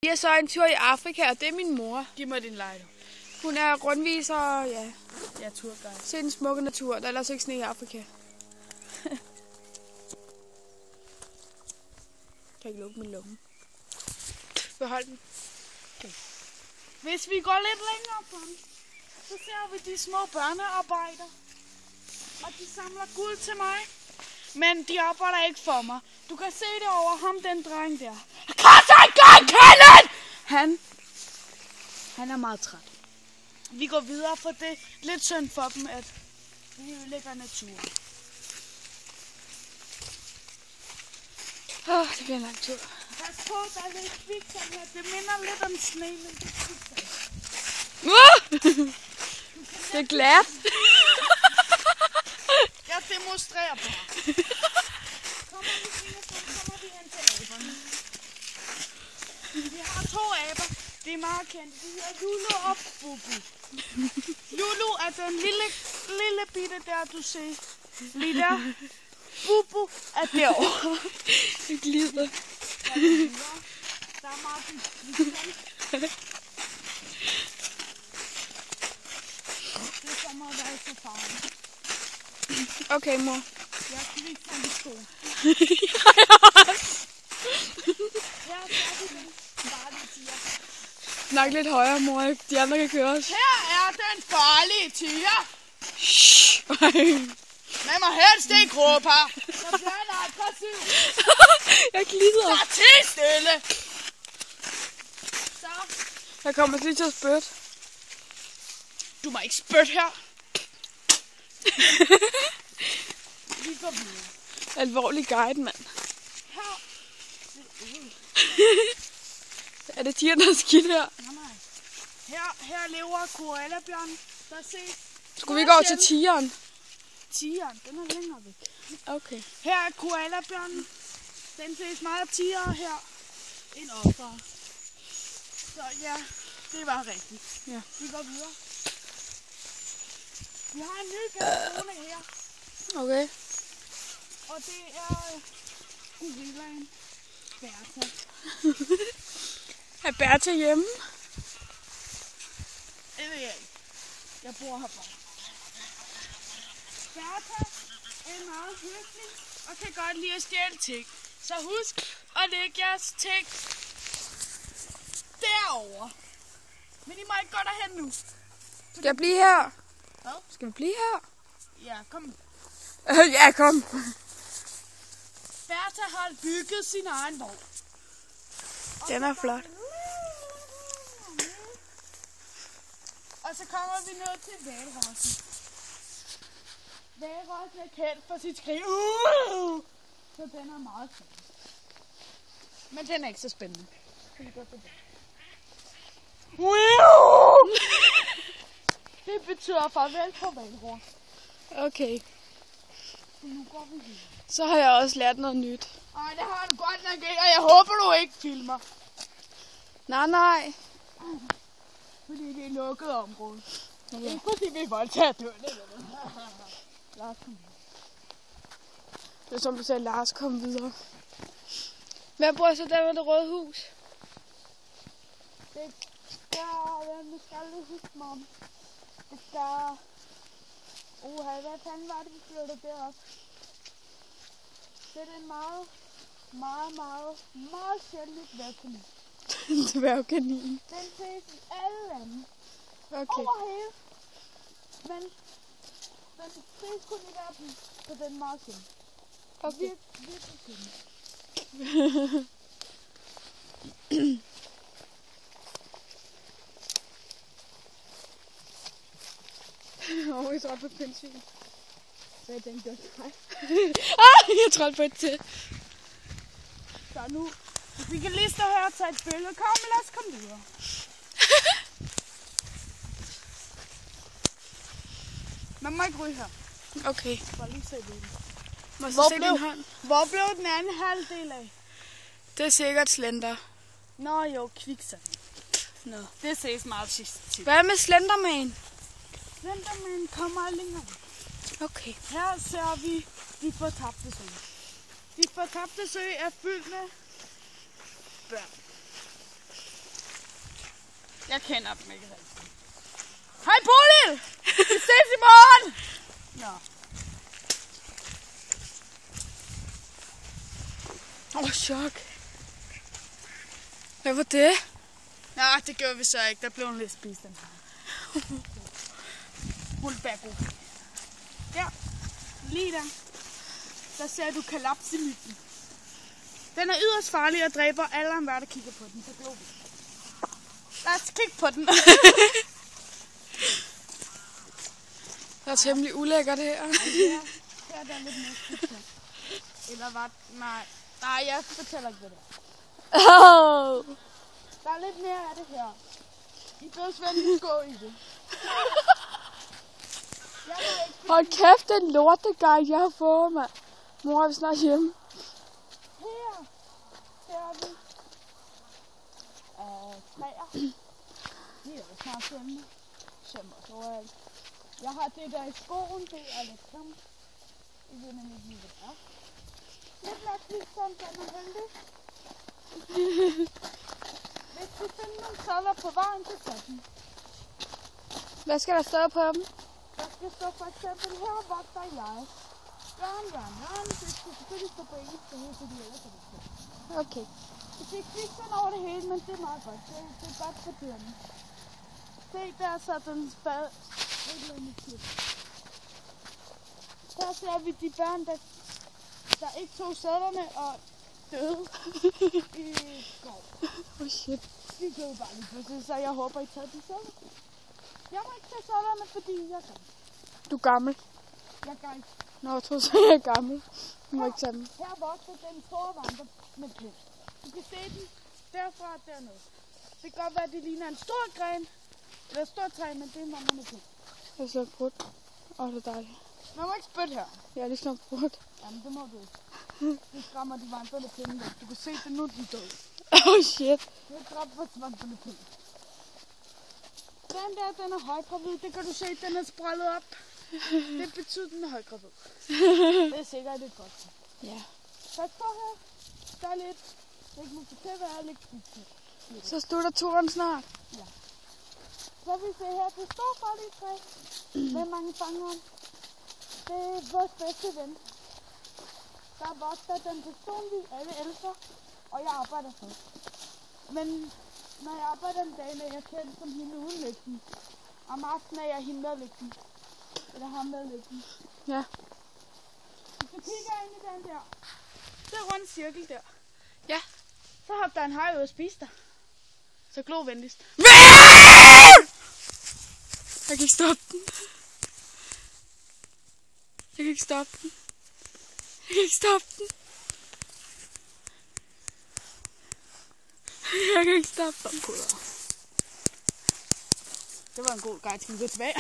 Vi er så en tur i Afrika, og det er min mor. Giv mig din lejr. Hun er rundviser og Ja, turguide. se den smukke natur. Der er ellers ikke sne i Afrika. Kan ikke lukke min lomme. Behold den. Okay. Hvis vi går lidt længere på den, så ser vi de små børnearbejder. Og de samler guld til mig. Men de arbejder ikke for mig. Du kan se det over ham, den dreng der. Han er meget træt. Vi går videre, for det er lidt synd for dem, at vi ødelægger naturen. Det bliver en lang tur. Pas på, der er lidt kviksand her. Det minder lidt om sne, men det er kviksand. Det er glat. Jeg demonstrerer bare. Kommer vi hen til aberne. Vi har 2 aber. Det er meget kendt. De hedder Lulu og Bubu. Lulu er den lille bitte der, du ser. Lige der. Bubu er derovre. Det glider. Der er meget det er som at være i safari. Okay, mor. Jeg er kviksand i sko. Her er vi den farlige tiger. Snak lidt højere, mor. De andre kan køre os. Her er den farlige tiger. Shh. Man må helst ikke råbe her. Så bliver han aggressiv. Jeg glider. Så til stille. Så. Jeg kommer lige til at spytte. Du må ikke spytte her. Vi går videre. Alvorlig guide, mand. Her. Er det tigeren, der er skidt her? Nej. Her lever koalabjørnen. Der ses. Skulle vi ikke over til tigeren? Tigeren, den er længere væk. Okay. Her er koalabjørnen. Den ses meget tigere her end oftere. Så ja, det var rigtigt. Ja. Vi går videre. Vi har en ny gastzone her. Okay. Og det er gorillaen Bertha. Er Bertha hjemme? Det ved jeg ikke. Jeg bor her bare. Bertha er meget hyggelig og kan godt lide at stjæle ting. Så husk at lægge jeres ting derovre. Men I må ikke gå derhen nu. Skal jeg blive her? Hvad? Skal vi blive her? Ja, kom. Ja, kom. Bertha har bygget sin egen vogn. Den er flot. Og så kommer vi ned til hvalrossen. Hvalrossen er kendt for sit skrig. Så den er meget spændende. Men den er ikke så spændende. Det betyder farvel på hvalrossen. Okay. Så nu går vi videre. Så har jeg også lært noget nyt. Ej, det har du godt nok ikke, og jeg håber, du ikke filmer. Nej. Fordi det er lukket område. Okay. Ikke fordi vi voldtager døren. Lars, kom videre. Det er som du sagde, Lars, kom videre. Hvad bor så der med det røde hus? Det skal, vi skal lige huske mig om. Det skal... hvad fanden var det, vi flyttede derop? Det er en meget sjældent dværgkanin. Dværgkanin. Den ses i alle lande. Okay. Over hele. Men den ses kun i verden, så den er meget sjældent. Okay. Virkelig sjældent. Jeg trådte på et pindsvin. Så jeg tænkte, nej. Jeg trådte på et til. Så nu, vi kan lige stå her og tage et billede. Kom, lad os komme videre. Man må ikke ryge her. Okay. Bare lige se det. Må jeg se din hånd? Hvor blev den anden halvdel af? Det er sikkert slender. Nå jo, kviksand. Nå. Det ses meget sidst til. Hvad med Slenderman? Slenderman kommer længere. Okay. Her ser vi de fortabte sø. De fortabte sø er fyldt med børn. Jeg kender dem ikke rigtig. Hej Bodil! Vi ses i morgen! Nå. Chok. Hvad var det? Nej, det gjorde vi så ikke. Der blev en lidt spist den her. Mulbago. Der. Lige der. Der ser du kalapsemyggen. Den er yderst farlig og dræber alle om hver, der kigger på den. Så glor vi. Lad os kigge på den. Det er temmelig ulækkert her. Her er der lidt mere skidt på. Eller hvad? Nej, jeg fortæller ikke det der. Oh. Der er lidt mere af det her. I bør svømme gå i det. Hold kæft, den lortegang, jeg har fået, mand. Mor, er vi snart hjemme? Her er vi. Træer. Vi er jo snart hjemme. Sømmer så overalt. Jeg har det der i skoen, det er lidt tomt. I ved nemlig ikke, hvad det er. Lidt mere flitsomt, den er heldig. Hvis vi finder nogle krøller på vejen, så tager den. Hvad skal der stå på dem? Der skal stå for eksempel, her vogter jeg. Røn. Det skal selvfølgelig stå på engelsk, fordi ellers er det stå. Okay. Det er kvisterne over det hele, men det er meget godt. Det er godt for dyrene. Se, der så den spad. Der ser vi de børn, der ikke tog sæderne og døde i skov. Shit. De døde bare lige pludselig, så jeg håber, I tager de sædler. Jeg må ikke tage sædlerne, fordi jeg er gammel. Du er gammel. Jeg er gammel. Nå, jeg tror så, jeg er gammel. Du må ikke tage dem. Her vokser den store vandre med pind. Du kan se den derfra og dernede. Det kan godt være, at det ligner en stor gren, eller et stort træ, men det er mamma med pind. Jeg er så brudt. Det er dejligt. Man må ikke spytte her. Jeg er lige snart brudt. Jamen, det må du ikke. Det skræmmer de vandrende pinde væk. Du kan se det nu, de er døde. Shit. Det er dræbt vores vandrende pinde. Den er højgravid. Det kan du se, den er sprællet op. Det betyder, den er højgravid. Det er sikkert lidt godt. Ja. Pas på her. Der er lidt. Det må til at være lidt skidt. Så slutter turen snart. Ja. Så vi ser her, det står farlige træ med mange fangere. Det er vores bedste ven. Der vokser den personligt alle elsker, og jeg arbejder for. Men når jeg arbejder en dag, er jeg kendt som hende uden lygten. Om aftenen er jeg hende med lygten. Eller ham med lygten. Ja. Hvis du kigger ind i den der, det er rundt cirkel der. Ja. Så hopper der en haj ud og spiser dig. Så glo venligst. Jeg kan ikke stoppe den. Jeg kan ikke stoppe den. Jeg kan ikke stoppe den. Jeg kan ikke stoppe den. Det var en god guide. Skal vi gå tilbage?